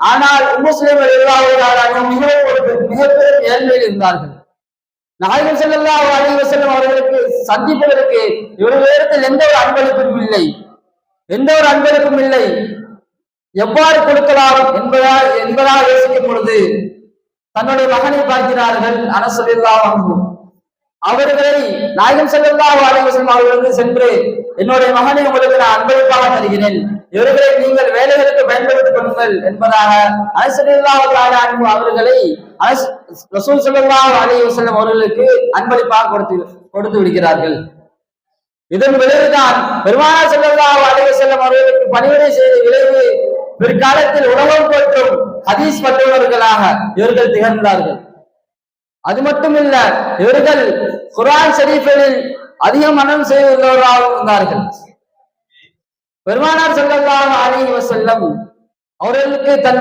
ஆனால் முஸ்லிம்கள் எல்லாரும் மிகப்பெரும் ஏழ்மையில் இருந்தார்கள். நாயகம் ஸல்லல்லாஹு அலைஹி வஸல்லம் அவர்களுக்கு சந்திப்பதற்கு இவர்களிடத்தில் எந்த ஒரு அன்பளிப்பும் இல்லை. எவ்வாறு கொடுக்கலாம் என்பதா யோசிக்கும் பொழுது தன்னுடைய மகனை பார்க்கிறார்கள். அனஸ் ரலியல்லாஹு அன்ஹு அவர்களை நாயகம் ஸல்லல்லாஹு அலைஹி வஸல்லம் அவர்களுக்கு சென்று, என்னுடைய மகனை உங்களுக்கு நான் அன்பளிப்பாக தருகிறேன், இவர்களை நீங்கள் வேலைகளுக்கு பயன்படுத்திக் கொள்ளுங்கள் என்பதாக அனஸ் ரலியல்லாஹு அன்ஹு அவர்களை ரசூல் ஸல்லல்லாஹு அலைஹி வஸல்லம் அவர்களுக்கு அன்பளிப்பாக கொடுத்து விடுகிறார்கள். இதன் விளைவுதான் பெருமானார் ஸல்லல்லாஹு அலைஹி வஸல்லம் அவர்களுக்கு பணிவிடை செய்த விளைவு பிற்காலத்தில் உணவு போற்றும் ஹதீஸ் வல்லுநர்களாக இவர்கள் திகழ்ந்தார்கள். அது மட்டுமில்ல, இவர்கள் குர்ஆன் ஷரீஃபில் அதிக மனனம் செய்வதோராக இருந்தார்கள். பெருமானார் ஸல்லல்லாஹு அலைஹி வஸல்லம் அவர்களுக்கு